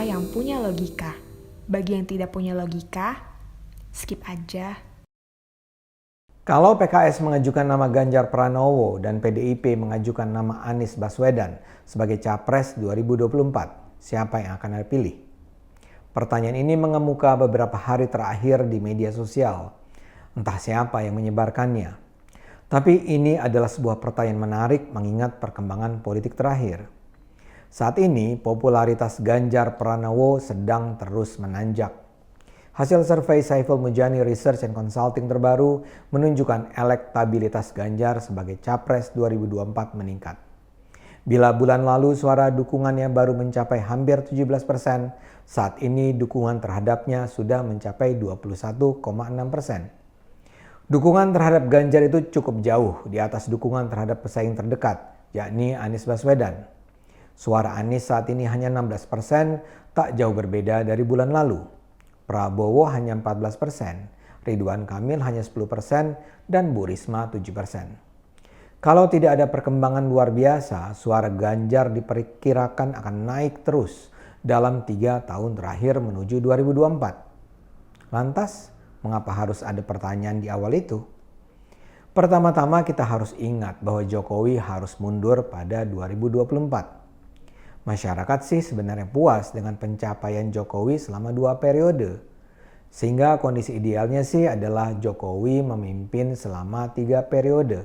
kata-kata yang punya logika. Bagi yang tidak punya logika, skip aja. Kalau PKS mengajukan nama Ganjar Pranowo dan PDIP mengajukan nama Anies Baswedan sebagai Capres 2024, siapa yang akan dipilih? Pertanyaan ini mengemuka beberapa hari terakhir di media sosial. Entah siapa yang menyebarkannya. Tapi ini adalah sebuah pertanyaan menarik mengingat perkembangan politik terakhir. Saat ini popularitas Ganjar Pranowo sedang terus menanjak. Hasil survei Saiful Mujani Research and Consulting terbaru menunjukkan elektabilitas Ganjar sebagai Capres 2024 meningkat. Bila bulan lalu suara dukungannya baru mencapai hampir 17%, saat ini dukungan terhadapnya sudah mencapai 21,6%. Dukungan terhadap Ganjar itu cukup jauh di atas dukungan terhadap pesaing terdekat, yakni Anies Baswedan. Suara Anies saat ini hanya 16%, tak jauh berbeda dari bulan lalu. Prabowo hanya 14%, Ridwan Kamil hanya 10%, dan Bu Risma 7%. Kalau tidak ada perkembangan luar biasa, suara Ganjar diperkirakan akan naik terus dalam 3 tahun terakhir menuju 2024. Lantas, mengapa harus ada pertanyaan di awal itu? Pertama-tama kita harus ingat bahwa Jokowi harus mundur pada 2024. Masyarakat sih sebenarnya puas dengan pencapaian Jokowi selama 2 periode. Sehingga kondisi idealnya sih adalah Jokowi memimpin selama 3 periode.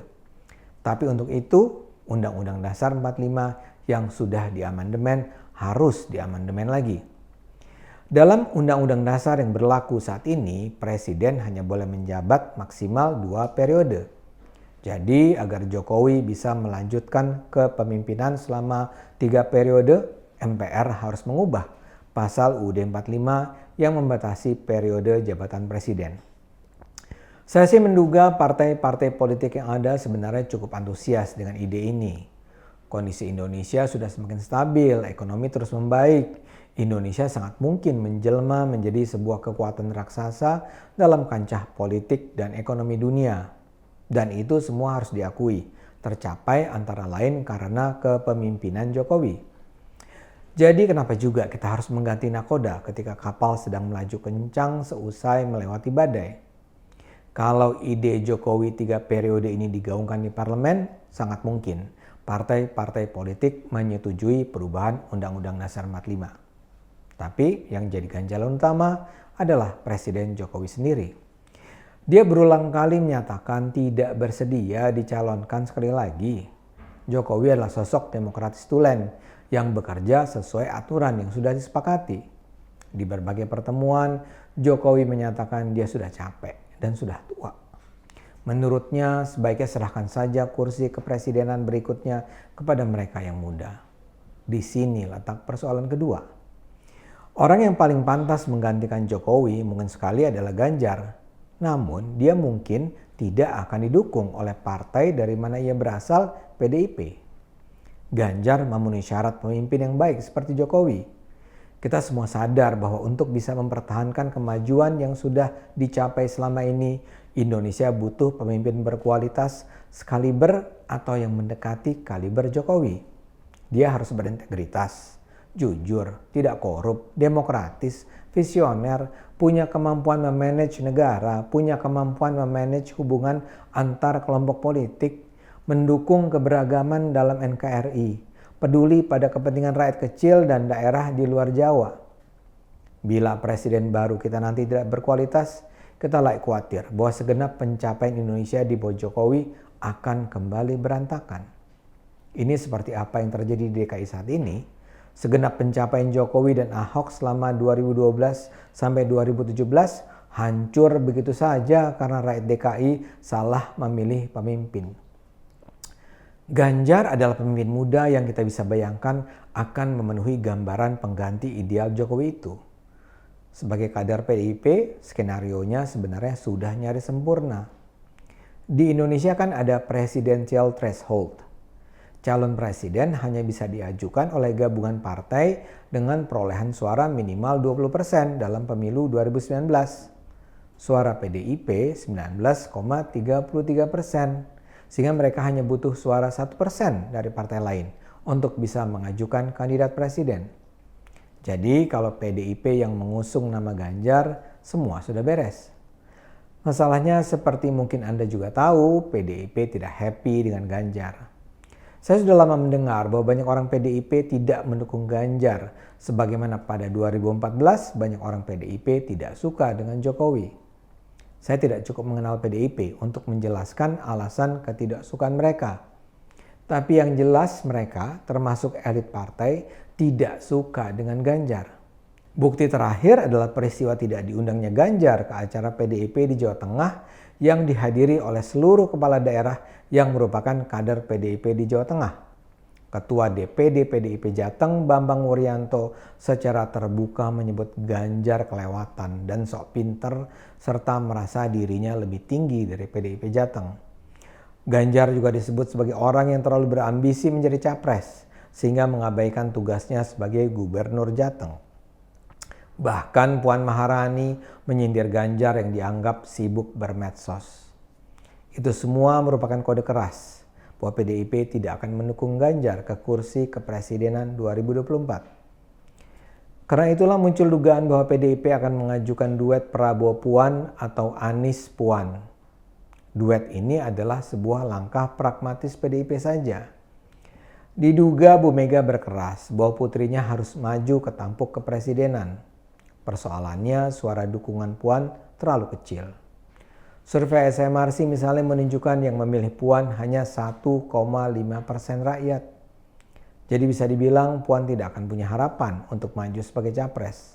Tapi untuk itu, Undang-Undang Dasar 45 yang sudah diamandemen harus diamandemen lagi. Dalam Undang-Undang Dasar yang berlaku saat ini, Presiden hanya boleh menjabat maksimal 2 periode. Jadi agar Jokowi bisa melanjutkan kepemimpinan selama 3 periode, MPR harus mengubah pasal UUD 45 yang membatasi periode jabatan presiden. Saya sih menduga partai-partai politik yang ada sebenarnya cukup antusias dengan ide ini. Kondisi Indonesia sudah semakin stabil, ekonomi terus membaik. Indonesia sangat mungkin menjelma menjadi sebuah kekuatan raksasa dalam kancah politik dan ekonomi dunia. Dan itu semua harus diakui, tercapai antara lain karena kepemimpinan Jokowi. Jadi kenapa juga kita harus mengganti nakoda ketika kapal sedang melaju kencang seusai melewati badai? Kalau ide Jokowi 3 periode ini digaungkan di parlemen, sangat mungkin partai-partai politik menyetujui perubahan Undang-Undang Dasar 45. Tapi yang jadi ganjalan utama adalah Presiden Jokowi sendiri. Dia berulang kali menyatakan tidak bersedia dicalonkan sekali lagi. Jokowi adalah sosok demokratis tulen yang bekerja sesuai aturan yang sudah disepakati. Di berbagai pertemuan, Jokowi menyatakan dia sudah capek dan sudah tua. Menurutnya, sebaiknya serahkan saja kursi kepresidenan berikutnya kepada mereka yang muda. Di sini letak persoalan kedua. Orang yang paling pantas menggantikan Jokowi mungkin sekali adalah Ganjar. Namun, dia mungkin tidak akan didukung oleh partai dari mana ia berasal, PDIP. Ganjar memenuhi syarat pemimpin yang baik seperti Jokowi. Kita semua sadar bahwa untuk bisa mempertahankan kemajuan yang sudah dicapai selama ini, Indonesia butuh pemimpin berkualitas sekaliber atau yang mendekati kaliber Jokowi. Dia harus berintegritas, jujur, tidak korup, demokratis, visioner, punya kemampuan memanage negara, punya kemampuan memanage hubungan antar kelompok politik, mendukung keberagaman dalam NKRI, peduli pada kepentingan rakyat kecil dan daerah di luar Jawa. Bila presiden baru kita nanti tidak berkualitas, kita layak khawatir bahwa segenap pencapaian Indonesia di bawah Jokowi akan kembali berantakan. Ini seperti apa yang terjadi di DKI saat ini. Segenap pencapaian Jokowi dan Ahok selama 2012 sampai 2017 hancur begitu saja karena rakyat DKI salah memilih pemimpin. Ganjar adalah pemimpin muda yang kita bisa bayangkan akan memenuhi gambaran pengganti ideal Jokowi itu. Sebagai kader PDIP, skenarionya sebenarnya sudah nyaris sempurna. Di Indonesia kan ada presidential threshold. Calon presiden hanya bisa diajukan oleh gabungan partai dengan perolehan suara minimal 20% dalam pemilu 2019. Suara PDIP 19,33%. Sehingga mereka hanya butuh suara 1% dari partai lain untuk bisa mengajukan kandidat presiden. Jadi kalau PDIP yang mengusung nama Ganjar, semua sudah beres. Masalahnya seperti mungkin Anda juga tahu, PDIP tidak happy dengan Ganjar. Saya sudah lama mendengar bahwa banyak orang PDIP tidak mendukung Ganjar, sebagaimana pada 2014 banyak orang PDIP tidak suka dengan Jokowi. Saya tidak cukup mengenal PDIP untuk menjelaskan alasan ketidaksukaan mereka. Tapi yang jelas mereka, termasuk elit partai, tidak suka dengan Ganjar. Bukti terakhir adalah peristiwa tidak diundangnya Ganjar ke acara PDIP di Jawa Tengah yang dihadiri oleh seluruh kepala daerah yang merupakan kader PDIP di Jawa Tengah. Ketua DPD PDIP Jateng Bambang Wuryanto secara terbuka menyebut Ganjar kelewatan dan sok pinter serta merasa dirinya lebih tinggi dari PDIP Jateng. Ganjar juga disebut sebagai orang yang terlalu berambisi menjadi capres sehingga mengabaikan tugasnya sebagai gubernur Jateng. Bahkan Puan Maharani menyindir Ganjar yang dianggap sibuk bermedsos. Itu semua merupakan kode keras bahwa PDIP tidak akan mendukung Ganjar ke kursi kepresidenan 2024. Karena itulah muncul dugaan bahwa PDIP akan mengajukan duet Prabowo Puan atau Anies Puan. Duet ini adalah sebuah langkah pragmatis PDIP saja. Diduga Bu Mega berkeras bahwa putrinya harus maju ke tampuk kepresidenan. Persoalannya suara dukungan Puan terlalu kecil. Survei SMRC misalnya menunjukkan yang memilih Puan hanya 1,5% rakyat. Jadi bisa dibilang Puan tidak akan punya harapan untuk maju sebagai capres.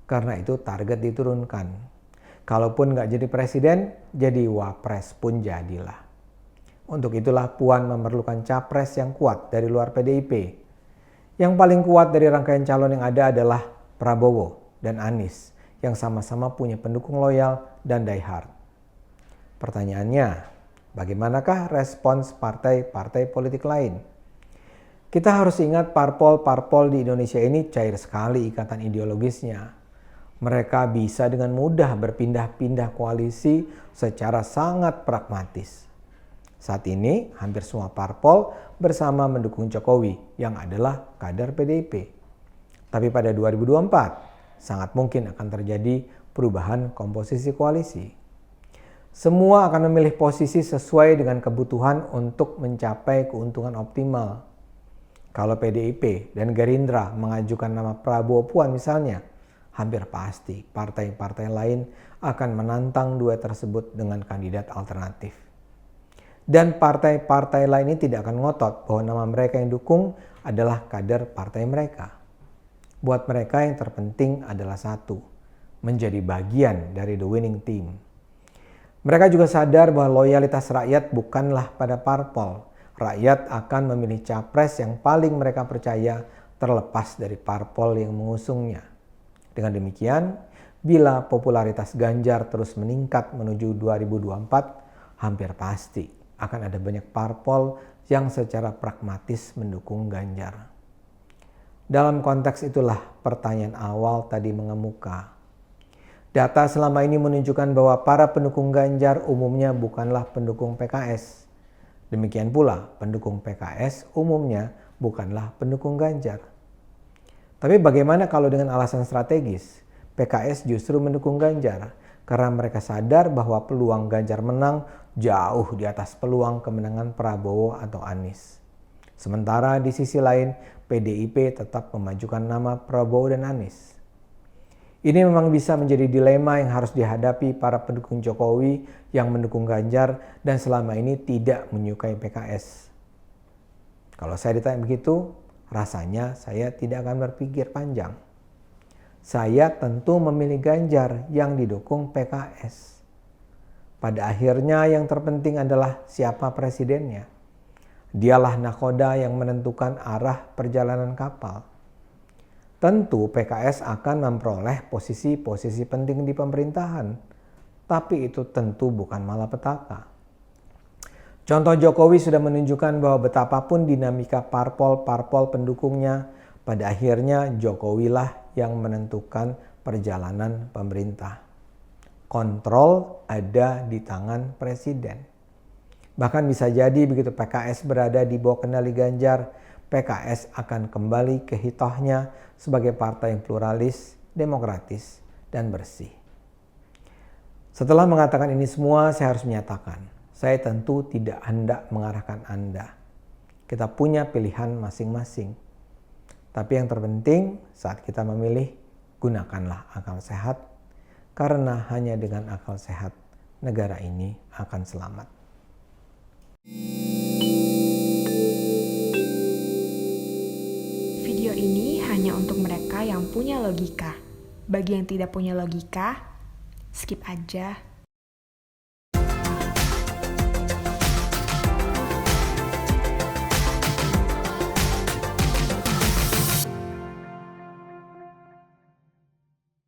Karena itu target diturunkan. Kalaupun nggak jadi presiden, jadi wapres pun jadilah. Untuk itulah Puan memerlukan capres yang kuat dari luar PDIP. Yang paling kuat dari rangkaian calon yang ada adalah Prabowo dan Anies yang sama-sama punya pendukung loyal dan diehard. Pertanyaannya, bagaimanakah respons partai-partai politik lain? Kita harus ingat parpol-parpol di Indonesia ini cair sekali ikatan ideologisnya. Mereka bisa dengan mudah berpindah-pindah koalisi secara sangat pragmatis. Saat ini hampir semua parpol bersama mendukung Jokowi yang adalah kader PDIP. Tapi pada 2024, sangat mungkin akan terjadi perubahan komposisi koalisi. Semua akan memilih posisi sesuai dengan kebutuhan untuk mencapai keuntungan optimal. Kalau PDIP dan Gerindra mengajukan nama Prabowo Puan misalnya, hampir pasti partai-partai lain akan menantang duet tersebut dengan kandidat alternatif. Dan partai-partai lain ini tidak akan ngotot bahwa nama mereka yang dukung adalah kader partai mereka. Buat mereka yang terpenting adalah satu, menjadi bagian dari the winning team. Mereka juga sadar bahwa loyalitas rakyat bukanlah pada parpol. Rakyat akan memilih capres yang paling mereka percaya terlepas dari parpol yang mengusungnya. Dengan demikian, bila popularitas Ganjar terus meningkat menuju 2024, hampir pasti akan ada banyak parpol yang secara pragmatis mendukung Ganjar. Dalam konteks itulah pertanyaan awal tadi mengemuka. Data selama ini menunjukkan bahwa para pendukung Ganjar umumnya bukanlah pendukung PKS. Demikian pula pendukung PKS umumnya bukanlah pendukung Ganjar. Tapi bagaimana kalau dengan alasan strategis? PKS justru mendukung Ganjar karena mereka sadar bahwa peluang Ganjar menang jauh di atas peluang kemenangan Prabowo atau Anies. Sementara di sisi lain, PDIP tetap memajukan nama Prabowo dan Anies. Ini memang bisa menjadi dilema yang harus dihadapi para pendukung Jokowi yang mendukung Ganjar dan selama ini tidak menyukai PKS. Kalau saya ditanya begitu, rasanya saya tidak akan berpikir panjang. Saya tentu memilih Ganjar yang didukung PKS. Pada akhirnya yang terpenting adalah siapa presidennya. Dialah nakoda yang menentukan arah perjalanan kapal. Tentu PKS akan memperoleh posisi-posisi penting di pemerintahan, tapi itu tentu bukan malapetaka. Contoh Jokowi sudah menunjukkan bahwa betapapun dinamika parpol-parpol pendukungnya, pada akhirnya Jokowilah yang menentukan perjalanan pemerintah. Kontrol ada di tangan presiden. Bahkan bisa jadi begitu PKS berada di bawah kendali Ganjar, PKS akan kembali ke hitohnya sebagai partai yang pluralis, demokratis, dan bersih. Setelah mengatakan ini semua, saya harus menyatakan, saya tentu tidak hendak mengarahkan Anda. Kita punya pilihan masing-masing. Tapi yang terpenting saat kita memilih, gunakanlah akal sehat, karena hanya dengan akal sehat, negara ini akan selamat. Video ini hanya untuk mereka yang punya logika. Bagi yang tidak punya logika, skip aja.